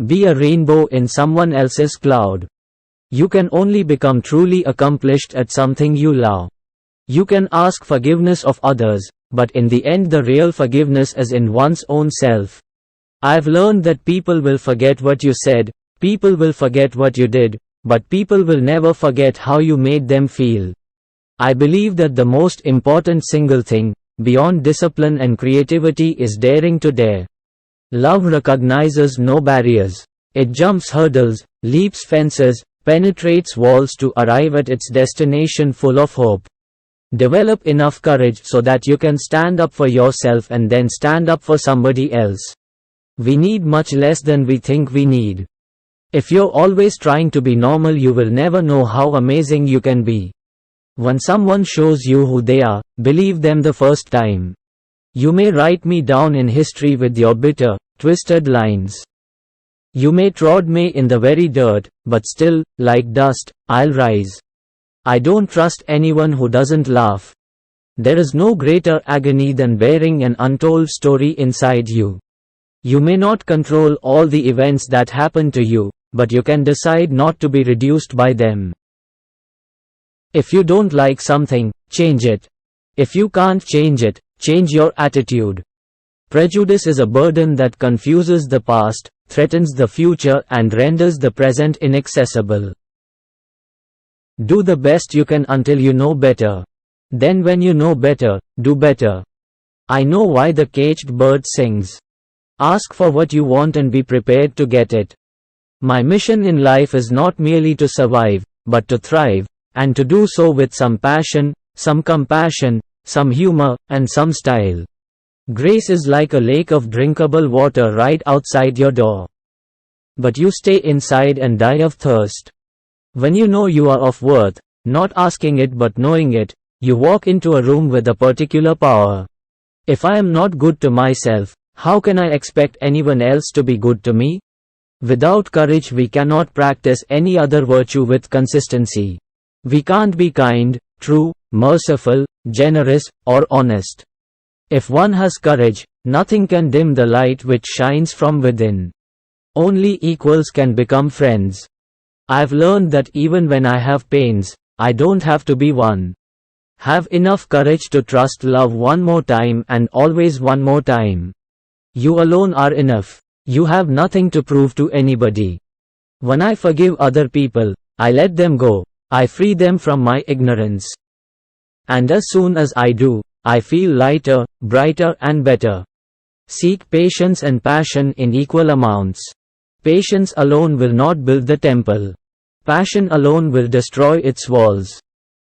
Be a rainbow in someone else's cloud. You can only become truly accomplished at something you love. You can ask forgiveness of others, but in the end the real forgiveness is in one's own self. I've learned that people will forget what you said, people will forget what you did, but people will never forget how you made them feel. I believe that the most important single thing, beyond discipline and creativity, is daring to dare. Love recognizes no barriers. It jumps hurdles, leaps fences, penetrates walls to arrive at its destination full of hope. Develop enough courage so that you can stand up for yourself and then stand up for somebody else. We need much less than we think we need. If you're always trying to be normal, you will never know how amazing you can be. When someone shows you who they are, believe them the first time. You may write me down in history with your bitter, twisted lines. You may trod me in the very dirt, but still, like dust, I'll rise. I don't trust anyone who doesn't laugh. There is no greater agony than bearing an untold story inside you. You may not control all the events that happen to you, but you can decide not to be reduced by them. If you don't like something, change it. If you can't change it, change your attitude. Prejudice is a burden that confuses the past, threatens the future, and renders the present inaccessible. Do the best you can until you know better. Then when you know better, do better. I know why the caged bird sings. Ask for what you want and be prepared to get it. My mission in life is not merely to survive, but to thrive, and to do so with some passion, some compassion, some humor, and some style. Grace is like a lake of drinkable water right outside your door. But you stay inside and die of thirst. When you know you are of worth, not asking it but knowing it, you walk into a room with a particular power. If I am not good to myself, how can I expect anyone else to be good to me? Without courage we cannot practice any other virtue with consistency. We can't be kind, true, merciful, generous, or honest. If one has courage, nothing can dim the light which shines from within. Only equals can become friends. I've learned that even when I have pains, I don't have to be one. Have enough courage to trust love one more time and always one more time. You alone are enough. You have nothing to prove to anybody. When I forgive other people, I let them go. I free them from my ignorance. And as soon as I do, I feel lighter, brighter and better. Seek patience and passion in equal amounts. Patience alone will not build the temple. Passion alone will destroy its walls.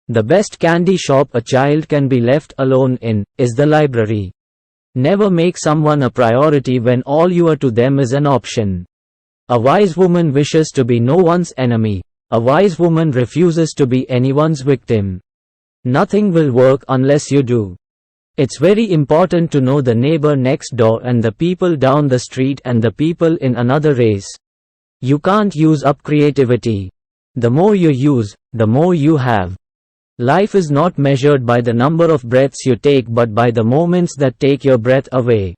The best candy shop a child can be left alone in, is the library. Never make someone a priority when all you are to them is an option. A wise woman wishes to be no one's enemy. A wise woman refuses to be anyone's victim. Nothing will work unless you do. It's very important to know the neighbor next door and the people down the street and the people in another race. You can't use up creativity. The more you use, the more you have. Life is not measured by the number of breaths you take but by the moments that take your breath away.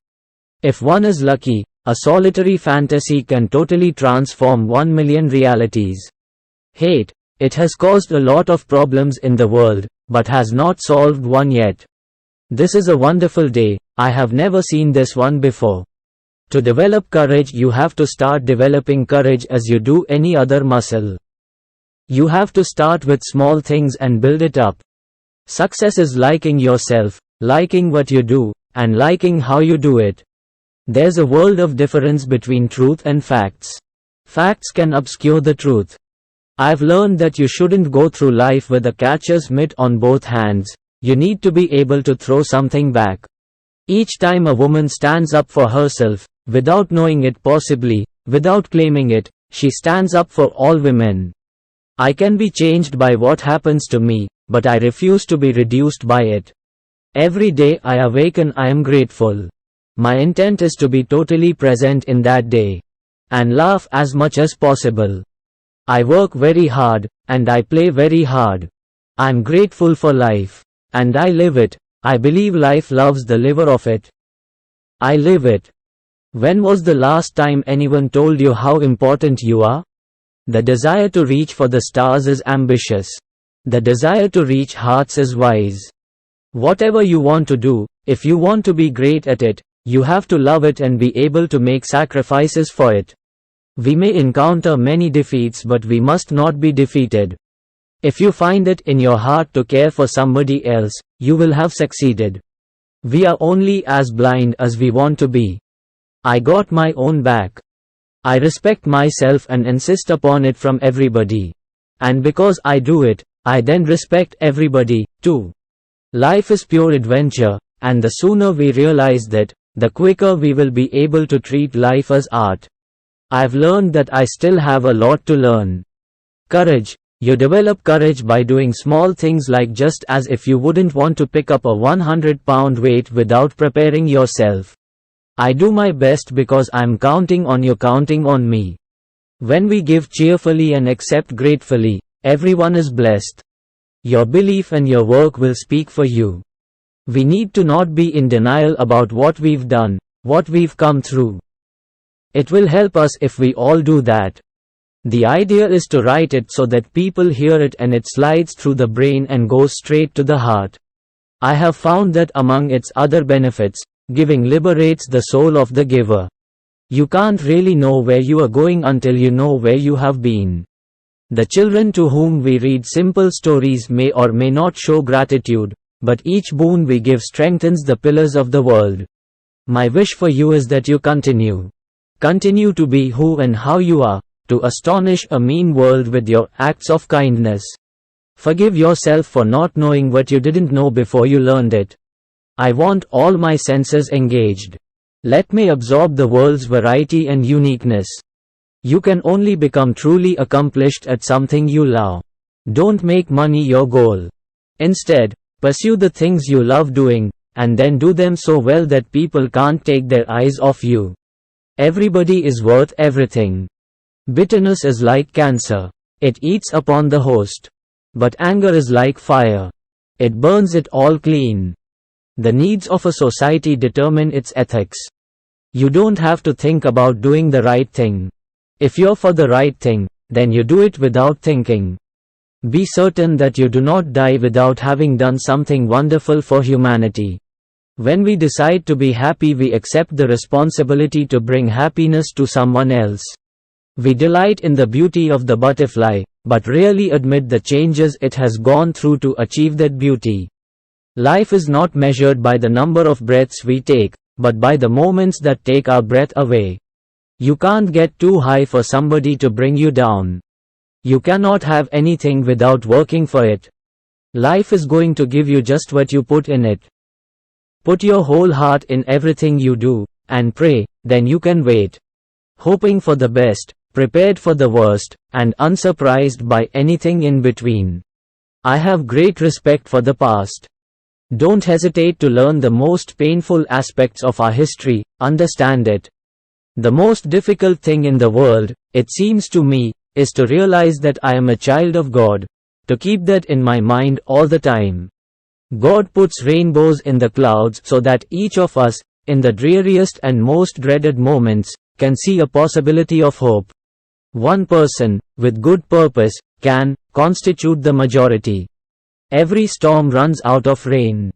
If one is lucky, a solitary fantasy can totally transform 1 million realities. Hate, it has caused a lot of problems in the world, but has not solved one yet. This is a wonderful day. I have never seen this one before. To develop courage you have to start developing courage as you do any other muscle. You have to start with small things and build it up. Success is liking yourself, liking what you do, and liking how you do it. There's a world of difference between truth and facts. Facts can obscure the truth. I've learned that you shouldn't go through life with a catcher's mitt on both hands. You need to be able to throw something back. Each time a woman stands up for herself, without knowing it possibly, without claiming it, she stands up for all women. I can be changed by what happens to me, but I refuse to be reduced by it. Every day I awaken I am grateful. My intent is to be totally present in that day. And laugh as much as possible. I work very hard, and I play very hard. I'm grateful for life. And I live it. I believe life loves the liver of it. I live it. When was the last time anyone told you how important you are? The desire to reach for the stars is ambitious. The desire to reach hearts is wise. Whatever you want to do, if you want to be great at it, you have to love it and be able to make sacrifices for it. We may encounter many defeats, but we must not be defeated. If you find it in your heart to care for somebody else, you will have succeeded. We are only as blind as we want to be. I got my own back. I respect myself and insist upon it from everybody. And because I do it, I then respect everybody, too. Life is pure adventure, and the sooner we realize that, the quicker we will be able to treat life as art. I've learned that I still have a lot to learn. Courage. You develop courage by doing small things, like just as if you wouldn't want to pick up a 100-pound weight without preparing yourself. I do my best because I'm counting on you counting on me. When we give cheerfully and accept gratefully, everyone is blessed. Your belief and your work will speak for you. We need to not be in denial about what we've done, what we've come through. It will help us if we all do that. The idea is to write it so that people hear it and it slides through the brain and goes straight to the heart. I have found that among its other benefits, giving liberates the soul of the giver. You can't really know where you are going until you know where you have been. The children to whom we read simple stories may or may not show gratitude, but each boon we give strengthens the pillars of the world. My wish for you is that you continue to be who and how you are, to astonish a mean world with your acts of kindness. Forgive yourself for not knowing what you didn't know before you learned it. I want all my senses engaged. Let me absorb the world's variety and uniqueness. You can only become truly accomplished at something you love. Don't make money your goal. Instead, pursue the things you love doing, and then do them so well that people can't take their eyes off you. Everybody is worth everything. Bitterness is like cancer. It eats upon the host. But anger is like fire. It burns it all clean. The needs of a society determine its ethics. You don't have to think about doing the right thing. If you're for the right thing, then you do it without thinking. Be certain that you do not die without having done something wonderful for humanity. When we decide to be happy, we accept the responsibility to bring happiness to someone else. We delight in the beauty of the butterfly, but rarely admit the changes it has gone through to achieve that beauty. Life is not measured by the number of breaths we take, but by the moments that take our breath away. You can't get too high for somebody to bring you down. You cannot have anything without working for it. Life is going to give you just what you put in it. Put your whole heart in everything you do, and pray, then you can wait. Hoping for the best, prepared for the worst, and unsurprised by anything in between. I have great respect for the past. Don't hesitate to learn the most painful aspects of our history, understand it. The most difficult thing in the world, it seems to me, is to realize that I am a child of God, to keep that in my mind all the time. God puts rainbows in the clouds so that each of us, in the dreariest and most dreaded moments, can see a possibility of hope. One person, with good purpose, can constitute the majority. Every storm runs out of rain.